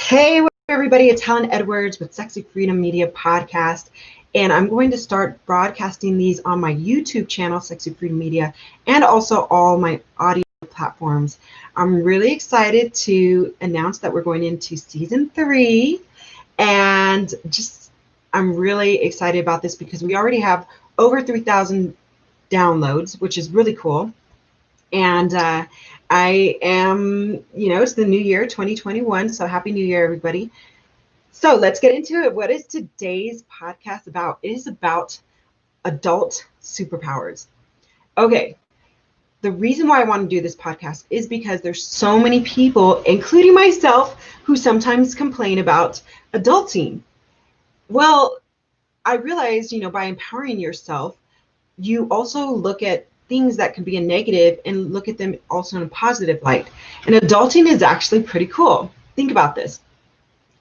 Hey, everybody, it's Helen Edwards with Sexy Freedom Media Podcast, and I'm going to start broadcasting these on my YouTube channel, Sexy Freedom Media, and also all my audio platforms. I'm really excited to announce that we're going into season 3, and I'm really excited about this because we already have over 3,000 downloads, which is really cool. And I am, it's the new year, 2021. So happy new year, everybody. So let's get into it. What is today's podcast about? It is about adult superpowers. Okay. The reason why I want to do this podcast is because there's so many people, including myself, who sometimes complain about adulting. Well, I realized, by empowering yourself, you also look at things that can be a negative and look at them also in a positive light. And adulting is actually pretty cool. Think about this.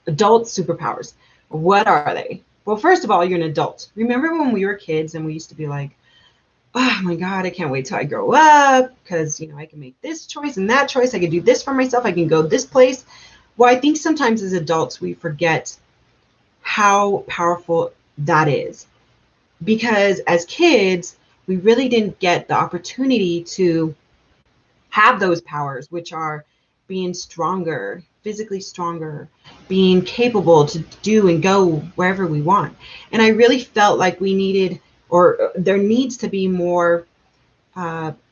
Adult superpowers. What are they? Well, first of all, you're an adult. Remember when we were kids and we used to be like, oh my God, I can't wait till I grow up because, I can make this choice and that choice. I can do this for myself. I can go this place. Well, I think sometimes as adults, we forget how powerful that is. Because as kids, we really didn't get the opportunity to have those powers, which are being stronger, physically stronger, being capable to do and go wherever we want. And I really felt like we needed, or there needs to be more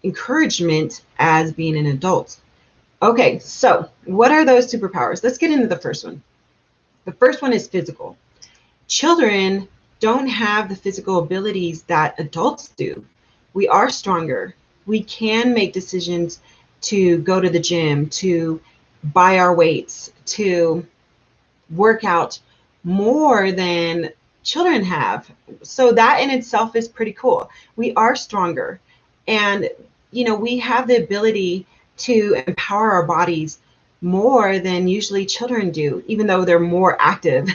encouragement as being an adult. Okay, so what are those superpowers? Let's get into the first one. The first one is physical. Children don't have the physical abilities that adults do. We are stronger. We can make decisions to go to the gym, to buy our weights, to work out more than children have. So that in itself is pretty cool. We are stronger. And, we have the ability to empower our bodies more than usually children do, even though they're more active.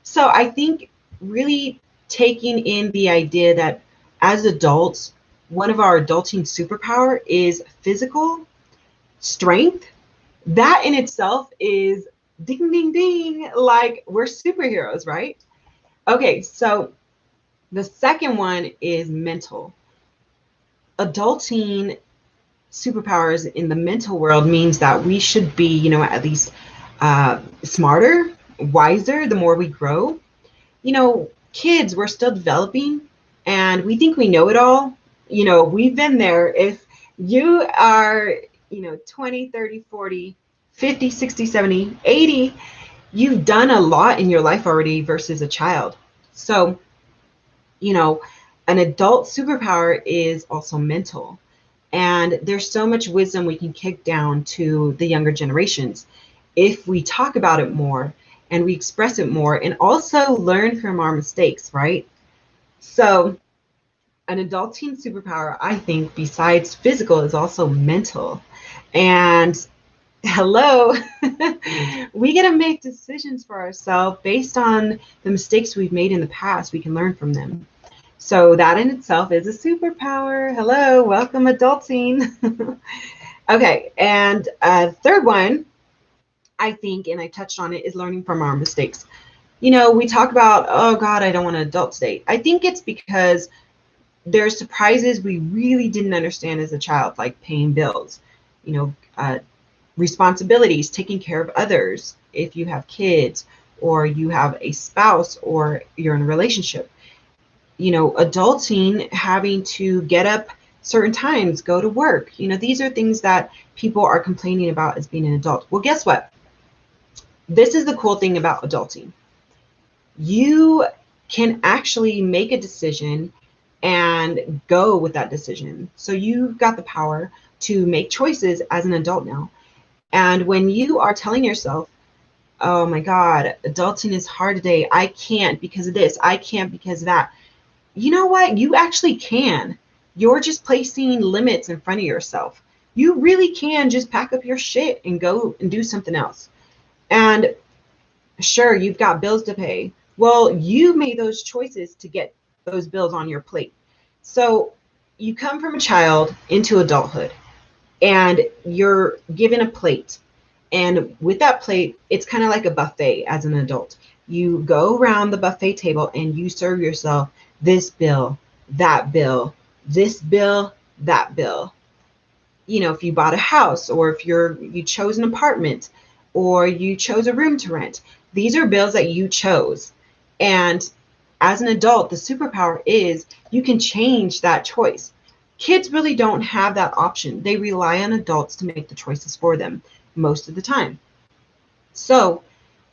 So I think really taking in the idea that as adults, one of our adulting superpower is physical strength. That in itself is ding, ding, ding, like we're superheroes, right? Okay, so the second one is mental. Adulting superpowers in the mental world means that we should be, at least smarter, wiser the more we grow. Kids, we're still developing and we think we know it all. We've been there. If you are, 20, 30, 40, 50, 60, 70, 80, you've done a lot in your life already versus a child. So, an adult superpower is also mental. And there's so much wisdom we can kick down to the younger generations if we talk about it more and we express it more and also learn from our mistakes, right? So an adulting superpower, I think, besides physical, is also mental. And hello, we get to make decisions for ourselves based on the mistakes we've made in the past. We can learn from them. So that in itself is a superpower. Hello, welcome adulting. Okay, and third one, I think, and I touched on it, is learning from our mistakes. We talk about, oh God, I don't want an adult state. I think it's because there's surprises we really didn't understand as a child, like paying bills, responsibilities, taking care of others, if you have kids or you have a spouse or you're in a relationship. Adulting, having to get up certain times, go to work. These are things that people are complaining about as being an adult. Well, guess what? This is the cool thing about adulting. You can actually make a decision and go with that decision. So you've got the power to make choices as an adult now. And when you are telling yourself, oh my God, adulting is hard today. I can't because of this. I can't because of that. You know what? You actually can. You're just placing limits in front of yourself. You really can just pack up your shit and go and do something else. And sure, you've got bills to pay. Well, you made those choices to get those bills on your plate. So you come from a child into adulthood and you're given a plate And with that plate, it's kind of like a buffet as an adult. You go around the buffet table and you serve yourself this bill, that bill, this bill, that bill. You know, if you bought a house, or if you chose an apartment, or you chose a room to rent, these are bills that you chose. And as an adult, the superpower is you can change that choice. Kids really don't have that option. They rely on adults to make the choices for them most of the time. So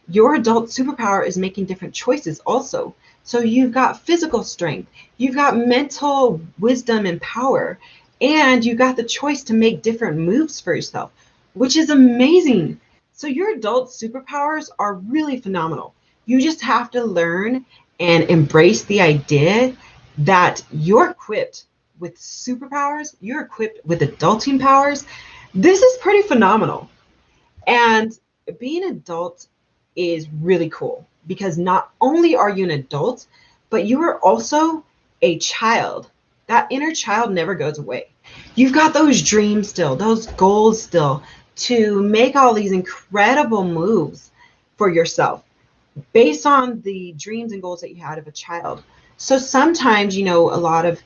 your adult superpower is making different choices also. So you've got physical strength, you've got mental wisdom and power, and you got the choice to make different moves for yourself, which is amazing. So your adult superpowers are really phenomenal. You just have to learn and embrace the idea that you're equipped with superpowers, you're equipped with adulting powers. This is pretty phenomenal. And being an adult is really cool because not only are you an adult, but you are also a child. That inner child never goes away. You've got those dreams still, those goals still, to make all these incredible moves for yourself based on the dreams and goals that you had of a child. So sometimes, you know, a lot of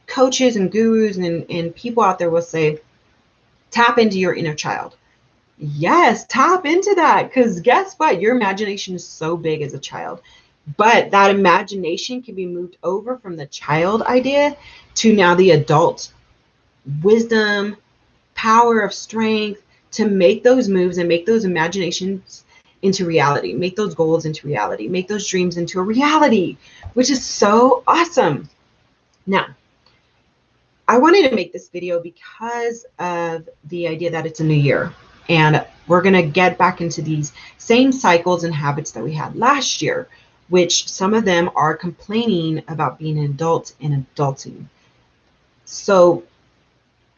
coaches and gurus and people out there will say, tap into your inner child. Yes, tap into that, because guess what? Your imagination is so big as a child. But that imagination can be moved over from the child idea to now the adult wisdom, power of strength to make those moves and make those imaginations into reality, make those goals into reality, make those dreams into a reality, which is so awesome. Now, I wanted to make this video because of the idea that it's a new year, and we're going to get back into these same cycles and habits that we had last year, which some of them are complaining about being an adult and adulting. So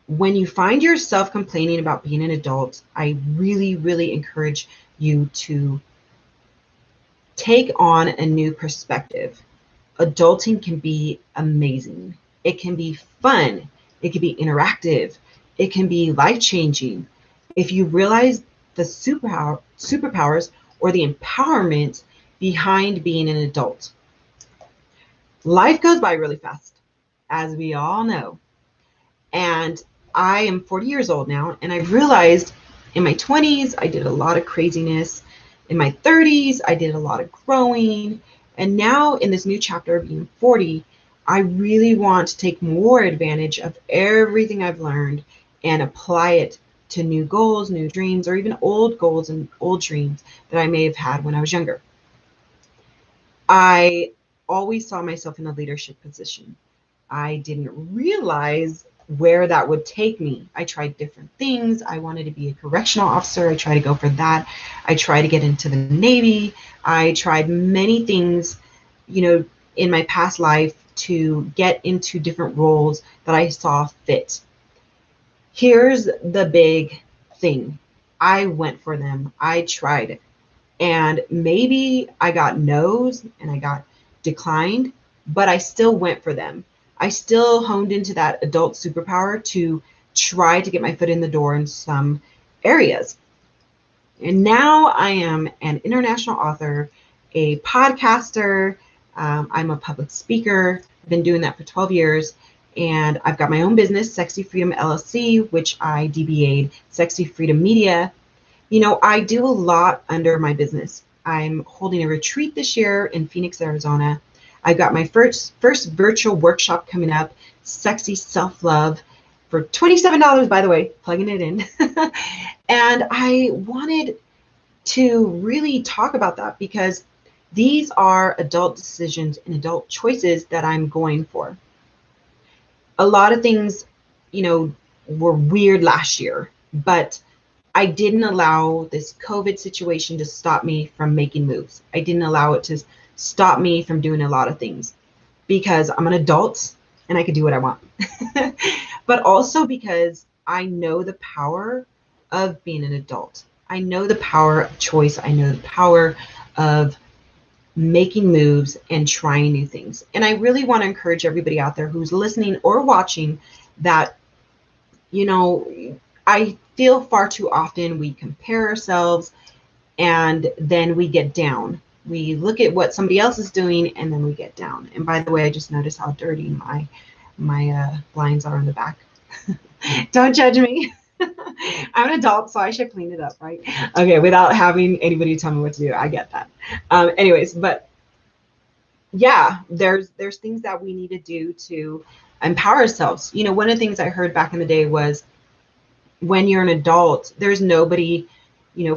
when you find yourself complaining about being an adult, I really, really encourage you to take on a new perspective. Adulting can be amazing. It can be fun. It can be interactive. It can be life-changing. If you realize the superpowers or the empowerment behind being an adult. Life goes by really fast, as we all know. And I am 40 years old now, and I realized in my 20s, I did a lot of craziness. In my 30s, I did a lot of growing. And now in this new chapter of being 40, I really want to take more advantage of everything I've learned and apply it to new goals, new dreams, or even old goals and old dreams that I may have had when I was younger. I always saw myself in a leadership position. I didn't realize where that would take me. I tried different things. I wanted to be a correctional officer. I tried to go for that. I tried to get into the Navy. I tried many things, you know, in my past life to get into different roles that I saw fit. Here's the big thing. I went for them. I tried it. And maybe I got no's and I got declined, but I still went for them. I still honed into that adult superpower to try to get my foot in the door in some areas. And now I am an international author, a podcaster. I'm a public speaker. I've been doing that for 12 years. And I've got my own business, Sexy Freedom LLC, which I DBA'd Sexy Freedom Media. You know, I do a lot under my business. I'm holding a retreat this year in Phoenix, Arizona. I've got my first virtual workshop coming up, Sexy Self-Love, for $27, by the way, plugging it in. And I wanted to really talk about that because these are adult decisions and adult choices that I'm going for. A lot of things, you know, were weird last year, but I didn't allow this COVID situation to stop me from making moves. I didn't allow it to stop me from doing a lot of things because I'm an adult and I can do what I want. But also because I know the power of being an adult. I know the power of choice. I know the power of making moves and trying new things. And I really want to encourage everybody out there who's listening or watching that, you know, I feel far too often we compare ourselves and then we get down. We look at what somebody else is doing and then we get down. And by the way, I just noticed how dirty my blinds are in the back. Don't judge me. I'm an adult, so I should clean it up, right? Okay, without having anybody tell me what to do. I get that. Anyways, but yeah, there's things that we need to do to empower ourselves. You know, one of the things I heard back in the day was, when you're an adult, there's nobody,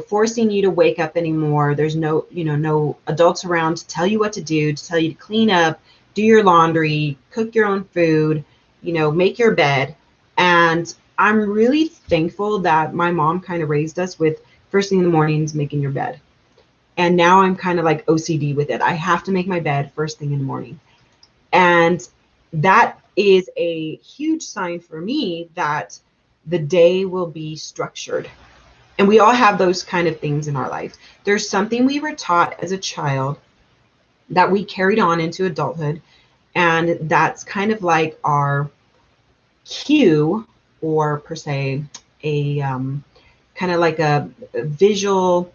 forcing you to wake up anymore. There's no adults around to tell you what to do, to tell you to clean up, do your laundry, cook your own food, make your bed. And I'm really thankful that my mom kind of raised us with first thing in the mornings, making your bed. And now I'm kind of like OCD with it. I have to make my bed first thing in the morning. And that is a huge sign for me that the day will be structured. And we all have those kind of things in our life. There's something we were taught as a child that we carried on into adulthood. And that's kind of like our cue, or per se, a kind of like a visual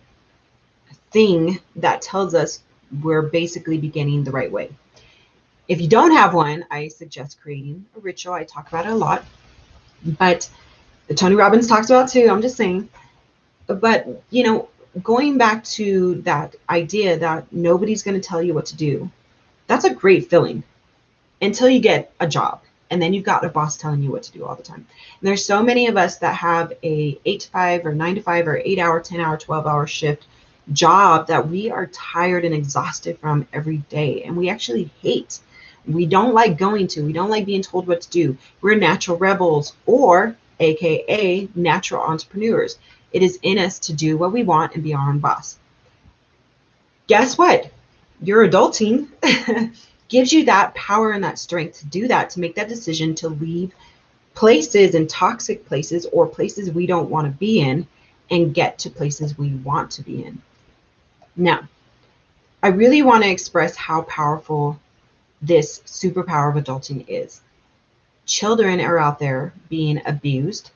thing that tells us we're basically beginning the right way. If you don't have one, I suggest creating a ritual. I talk about it a lot, but Tony Robbins talks about it too. I'm just saying. But, going back to that idea that nobody's going to tell you what to do, that's a great feeling until you get a job. And then you've got a boss telling you what to do all the time. And there's so many of us that have a 8 to 5 or 9 to 5 or 8 hour, 10 hour, 12-hour shift job that we are tired and exhausted from every day. And we actually hate. We don't like going to. We don't like being told what to do. We're natural rebels, or AKA natural entrepreneurs. It is in us to do what we want and be our own boss. Guess what? Your adulting gives you that power and that strength to do that, to make that decision, to leave places and toxic places or places we don't want to be in and get to places we want to be in. Now, I really want to express how powerful this superpower of adulting is. Children are out there being abused.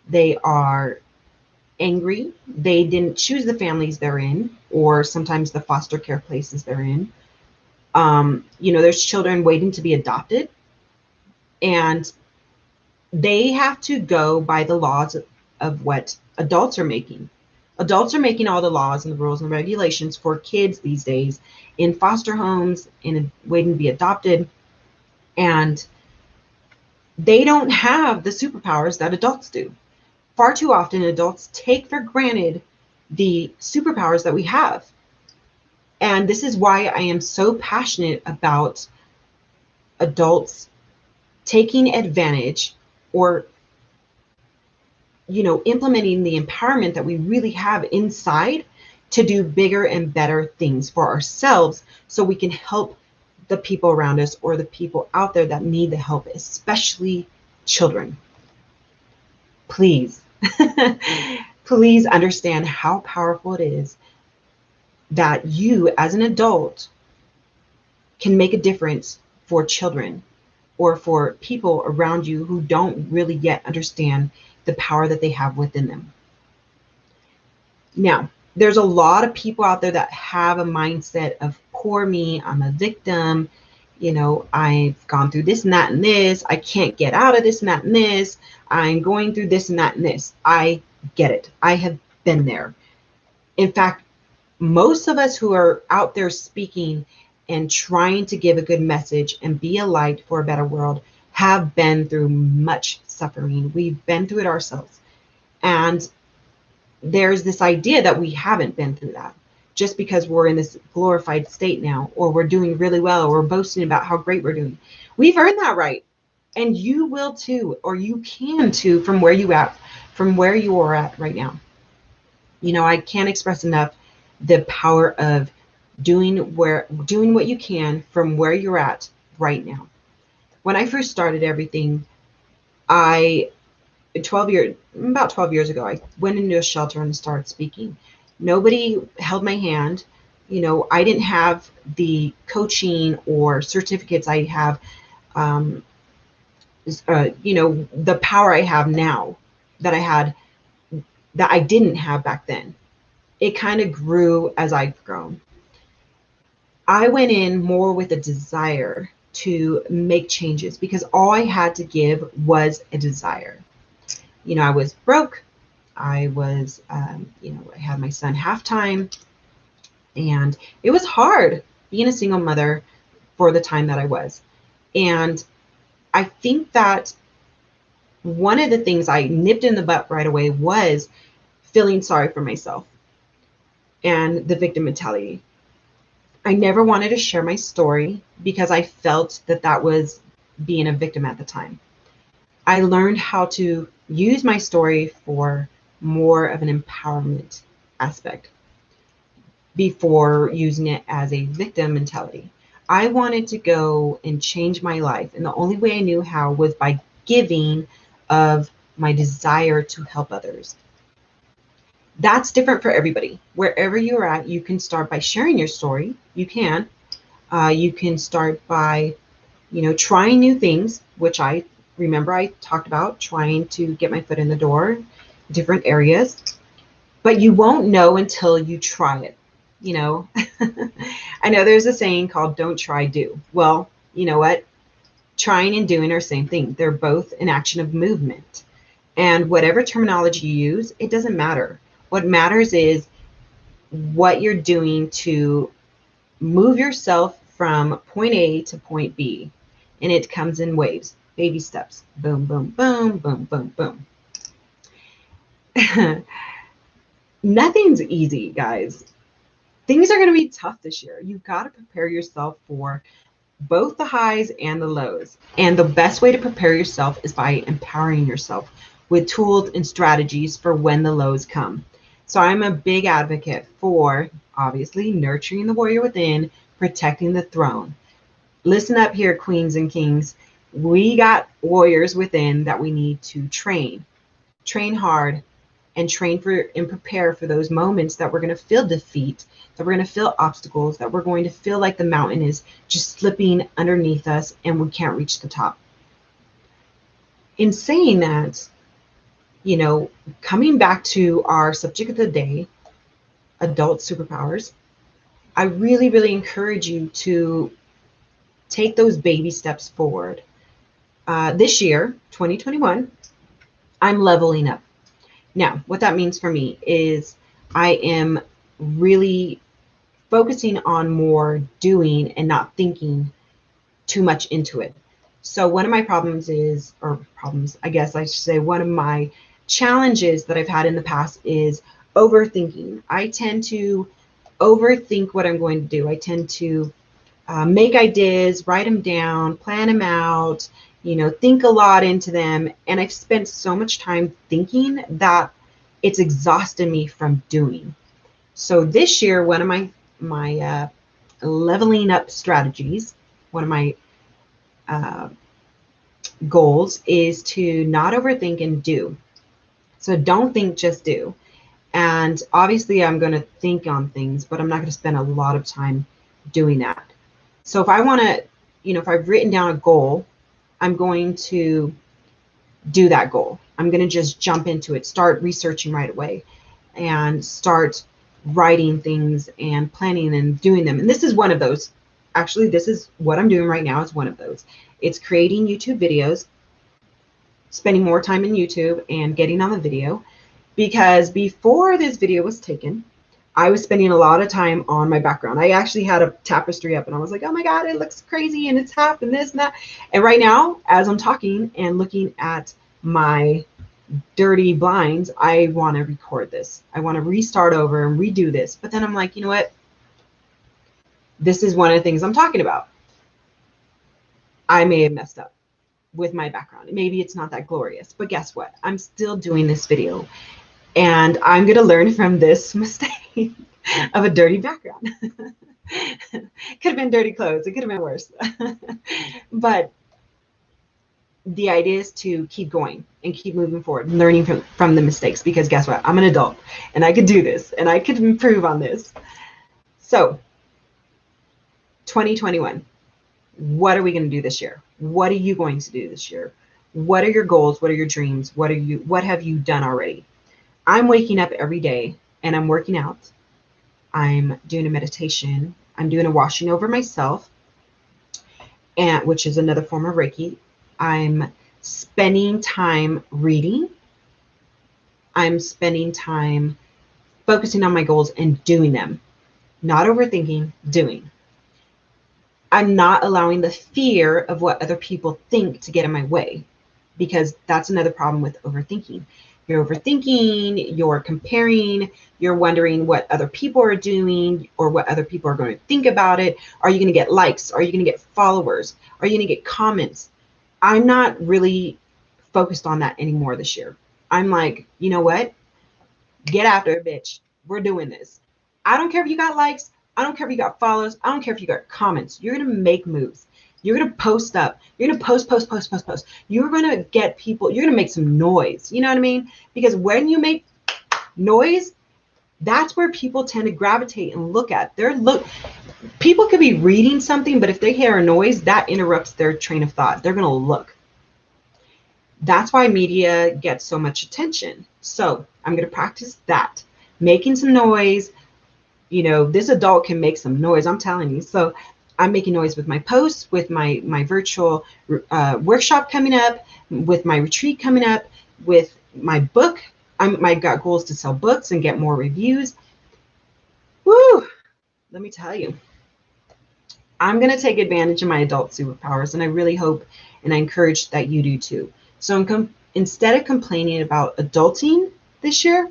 They are angry. They didn't choose the families they're in, or sometimes the foster care places they're in. There's children waiting to be adopted, and they have to go by the laws of what adults are making. Adults are making all the laws and the rules and regulations for kids these days in foster homes, in waiting to be adopted, and they don't have the superpowers that adults do. Far too often, adults take for granted the superpowers that we have. And this is why I am so passionate about adults taking advantage, or implementing the empowerment that we really have inside to do bigger and better things for ourselves, so we can help the people around us, or the people out there that need the help, especially children. Please, please understand how powerful it is that you as an adult can make a difference for children, or for people around you who don't really yet understand the power that they have within them. Now, there's a lot of people out there that have a mindset of poor me, I'm a victim, I've gone through this and that and this, I can't get out of this and that and this, I'm going through this and that and this. I get it. I have been there. In fact, most of us who are out there speaking and trying to give a good message and be a light for a better world have been through much suffering. We've been through it ourselves. And there's this idea that we haven't been through that just because we're in this glorified state now, or we're doing really well, or we're boasting about how great we're doing. We've earned that right. And you will too, or you can too, from where you are at right now. I can't express enough the power of doing what you can from where you're at right now. When I first started everything, about 12 years ago, I went into a shelter and started speaking. Nobody held my hand. I didn't have the coaching or certificates I have, the power I have now. that I had that I didn't have back then. It kind of grew as I've grown. I went in more with a desire to make changes because all I had to give was a desire. I was broke. I was, I had my son half time, and it was hard being a single mother for the time that I was. And I think that one of the things I nipped in the butt right away was feeling sorry for myself and the victim mentality. I never wanted to share my story because I felt that that was being a victim at the time. I learned how to use my story for more of an empowerment aspect before using it as a victim mentality. I wanted to go and change my life, and the only way I knew how was by giving of my desire to help others. That's different for everybody. Wherever you're at, you can start by sharing your story. You can. You can start by, trying new things, which I remember I talked about trying to get my foot in the door, different areas. But you won't know until you try it. I know there's a saying called "Don't try, do." Well, you know what? Trying and doing are the same thing. They're both an action of movement. And whatever terminology you use, it doesn't matter. What matters is what you're doing to move yourself from point A to point B. And it comes in waves, baby steps. Boom, boom, boom, boom, boom, boom. Nothing's easy, guys. Things are going to be tough this year. You've got to prepare yourself for both the highs and the lows. And the best way to prepare yourself is by empowering yourself with tools and strategies for when the lows come. So I'm a big advocate for, obviously, nurturing the warrior within, protecting the throne. Listen up here, queens and kings. We got warriors within that we need to train hard, and train for and prepare for those moments that we're going to feel defeat, that we're going to feel obstacles, that we're going to feel like the mountain is just slipping underneath us and we can't reach the top. In saying that, coming back to our subject of the day, adult superpowers, I really, really encourage you to take those baby steps forward. This year, 2021, I'm leveling up. Now, what that means for me is I am really focusing on more doing and not thinking too much into it. So one of my I guess I should say, one of my challenges that I've had in the past is overthinking. I tend to overthink what I'm going to do. I tend to make ideas, write them down, plan them out, think a lot into them. And I've spent so much time thinking that it's exhausted me from doing. So this year, one of my leveling up strategies, one of my goals is to not overthink and do. So don't think, just do. And obviously I'm going to think on things, but I'm not going to spend a lot of time doing that. So if I want to, if I've written down a goal, I'm going to do that goal. I'm going to just jump into it, start researching right away, and start writing things and planning and doing them. And this is one of those. Actually, this is what I'm doing right now. Is one of those. It's creating YouTube videos, spending more time in YouTube and getting on the video, because before this video was taken, I was spending a lot of time on my background. I actually had a tapestry up and I was like, oh my God, it looks crazy and it's half and this and that. And right now, as I'm talking and looking at my dirty blinds, I want to record this. I want to restart over and redo this. But then I'm like, you know what? This is one of the things I'm talking about. I may have messed up with my background. Maybe it's not that glorious, but guess what? I'm still doing this video and I'm going to learn from this mistake of a dirty background. Could have been dirty clothes. It could have been worse. But the idea is to keep going and keep moving forward, learning from the mistakes, because guess what? I'm an adult and I could do this and I could improve on this. So 2021, what are we going to do this year? What are you going to do this year? What are your goals? What are your dreams? What have you done already? I'm waking up every day and I'm working out. I'm doing a meditation. I'm doing a washing over myself, and which is another form of Reiki. I'm spending time reading. I'm spending time focusing on my goals and doing them, not overthinking, doing. I'm not allowing the fear of what other people think to get in my way, because that's another problem with overthinking. You're overthinking, you're comparing, you're wondering what other people are doing or what other people are going to think about it. Are you going to get likes? Are you going to get followers? Are you going to get comments? I'm not really focused on that anymore this year. I'm like, you know what? Get after it, bitch. We're doing this. I don't care if you got likes. I don't care if you got follows. I don't care if you got comments. You're going to make moves. You're going to post up. You're going to post. You're going to get people. You're going to make some noise. You know what I mean? Because when you make noise, that's where people tend to gravitate and look at. People could be reading something, but if they hear a noise, that interrupts their train of thought. They're going to look. That's why media gets so much attention. So I'm going to practice that. Making some noise. You know, this adult can make some noise, I'm telling you. So I'm making noise with my posts, with my virtual workshop coming up, with my retreat coming up, with my book. I've got goals to sell books and get more reviews. Woo! Let me tell you, I'm going to take advantage of my adult superpowers, and I really hope and I encourage that you do too. So instead of complaining about adulting this year,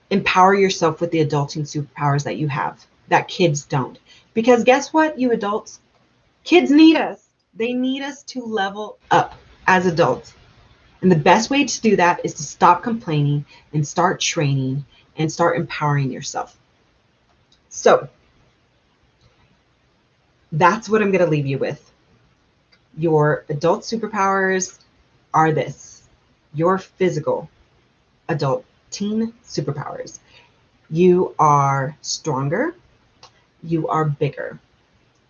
empower yourself with the adulting superpowers that you have, that kids don't. Because guess what, you adults? Kids need us. They need us to level up as adults. And the best way to do that is to stop complaining and start training and start empowering yourself. So that's what I'm going to leave you with. Your adult superpowers are this: your physical adult teen superpowers. You are stronger. You are bigger.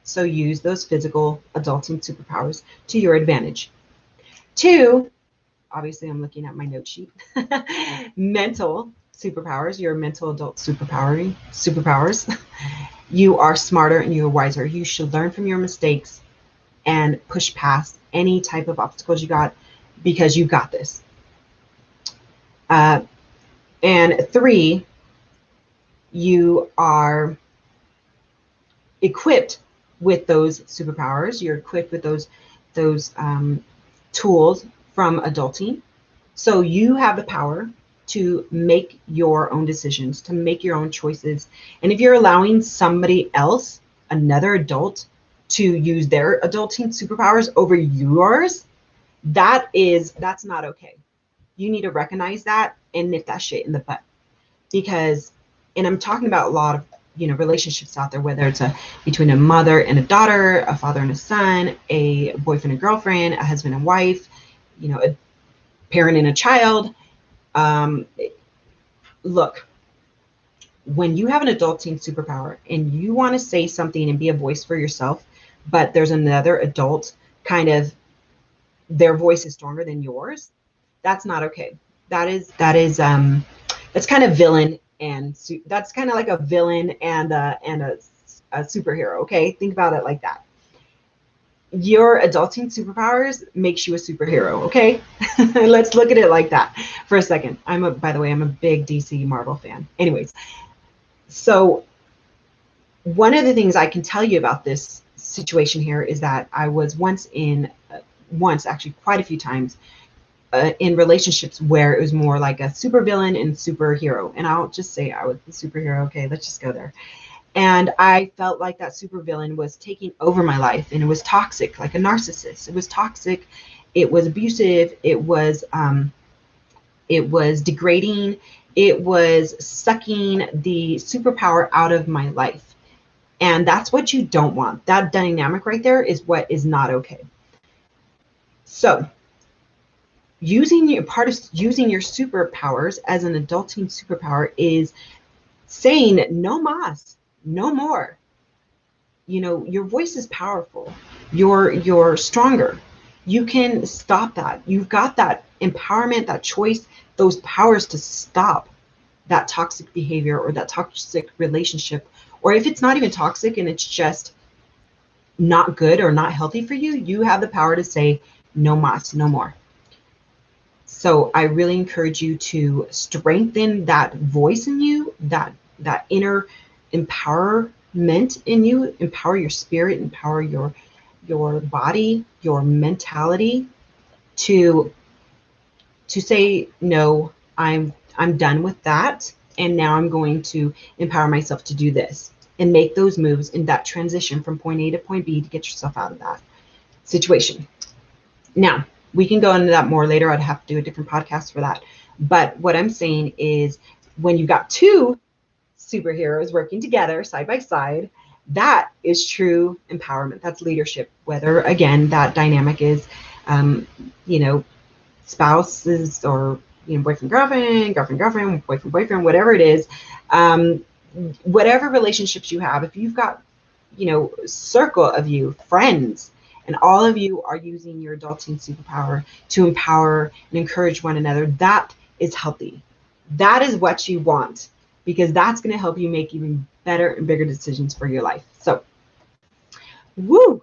So use those physical adulting superpowers to your advantage. 2, obviously I'm looking at my note sheet. Mental superpowers. Your mental adult superpowers. You are smarter and you are wiser. You should learn from your mistakes and push past any type of obstacles you got, because you got this. And 3, you are equipped with those superpowers. You're equipped with those tools from adulting. So you have the power to make your own decisions, to make your own choices. And if you're allowing somebody else, another adult, to use their adulting superpowers over yours, that's not okay. You need to recognize that and nip that shit in the butt. Because, and I'm talking about a lot of, relationships out there, whether it's between a mother and a daughter, a father and a son, a boyfriend and girlfriend, a husband and wife, a parent and a child. Look, when you have an adulting superpower and you want to say something and be a voice for yourself, but there's another adult kind of, their voice is stronger than yours, that's not okay. That's kind of villain, and that's kind of like a villain and a superhero. Okay, think about it like that. Your adulting superpowers makes you a superhero. Okay, let's look at it like that for a second. By the way, I'm a big DC Marvel fan. Anyways, so one of the things I can tell you about this situation here is that I was once actually quite a few times in relationships where it was more like a supervillain and superhero. And I'll just say I was the superhero. Okay, let's just go there. And I felt like that supervillain was taking over my life, and it was toxic, like a narcissist. It was toxic. It was abusive. It was degrading. It was sucking the superpower out of my life. And that's what you don't want. That dynamic right there is what is not okay. So using your superpowers as an adulting superpower is saying no mas, no more. Your voice is powerful. You're stronger. You can stop that. You've got that empowerment, that choice, those powers to stop that toxic behavior or that toxic relationship. Or if it's not even toxic and it's just not good or not healthy for you, you have the power to say, no mas, no more. So I really encourage you to strengthen that voice in you, that inner empowerment in you, empower your spirit, empower your body, your mentality to say, no, I'm done with that, and now I'm going to empower myself to do this and make those moves in that transition from point A to point B to get yourself out of that situation. Now, we can go into that more later. I'd have to do a different podcast for that. But what I'm saying is, when you've got two superheroes working together side by side, that is true empowerment. That's leadership. Whether, again, that dynamic is, you know, spouses or, you know, boyfriend, girlfriend, girlfriend, girlfriend, boyfriend, boyfriend, whatever it is, whatever relationships you have, if you've got, you know, circle of you, friends, and all of you are using your adulting superpower to empower and encourage one another, that is healthy. That is what you want, because that's going to help you make even better and bigger decisions for your life. So, woo!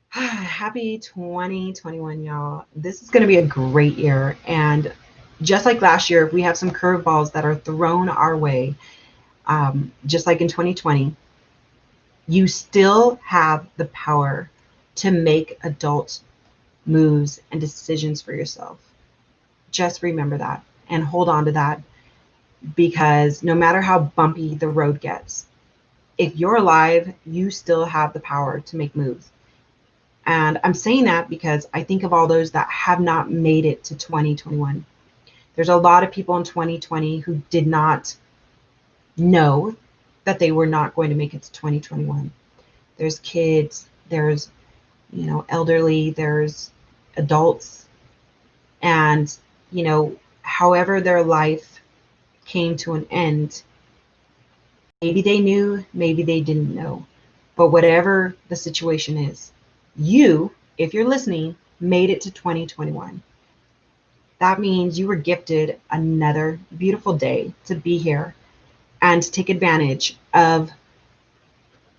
Happy 2021, y'all. This is going to be a great year. And just like last year, we have some curveballs that are thrown our way, just like in 2020. You still have the power to make adult moves and decisions for yourself. Just remember that and hold on to that, because no matter how bumpy the road gets, if you're alive, you still have the power to make moves. And I'm saying that because I think of all those that have not made it to 2021. There's a lot of people in 2020 who did not know that they were not going to make it to 2021. There's kids, there's, you know, elderly, there's adults, and, you know, however their life came to an end, maybe they knew, maybe they didn't know, but whatever the situation is, you, if you're listening, made it to 2021. That means you were gifted another beautiful day to be here and to take advantage of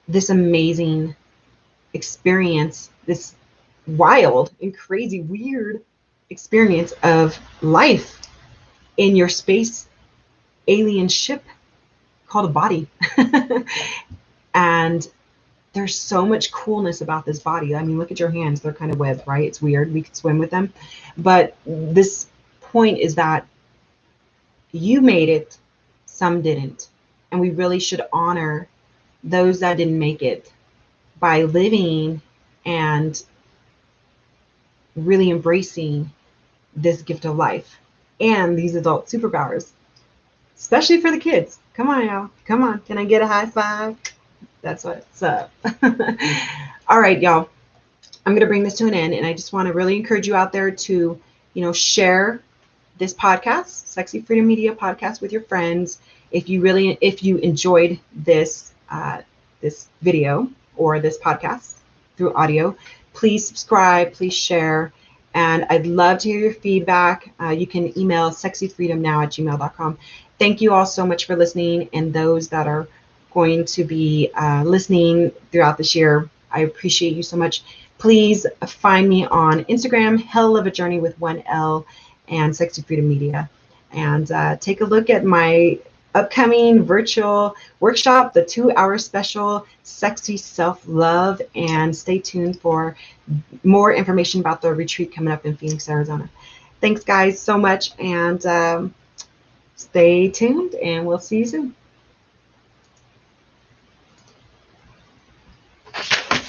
this amazing experience, this wild and crazy, weird experience of life in your space alien ship called a body. And there's so much coolness about this body. I mean, look at your hands. They're kind of webbed, right? It's weird. We could swim with them. But this point is that you made it, some didn't. And we really should honor those that didn't make it by living and really embracing this gift of life and these adult superpowers, especially for the kids. Come on, y'all. Come on. Can I get a high five? That's what's up. All right, y'all. I'm going to bring this to an end, and I just want to really encourage you out there to, you know, share this podcast, Sexy Freedom Media podcast, with your friends. If you enjoyed this this video or this podcast through audio, please subscribe, please share, and I'd love to hear your feedback. You can email sexyfreedomnow@gmail.com. Thank you all so much for listening, and those that are going to be listening throughout this year, I appreciate you so much. Please find me on Instagram, Hell of a Journey with 1L, and Sexy Freedom Media, and take a look at my upcoming virtual workshop, the 2-hour special, Sexy Self-Love, and stay tuned for more information about the retreat coming up in Phoenix, Arizona. Thanks, guys, so much, and stay tuned, and we'll see you soon.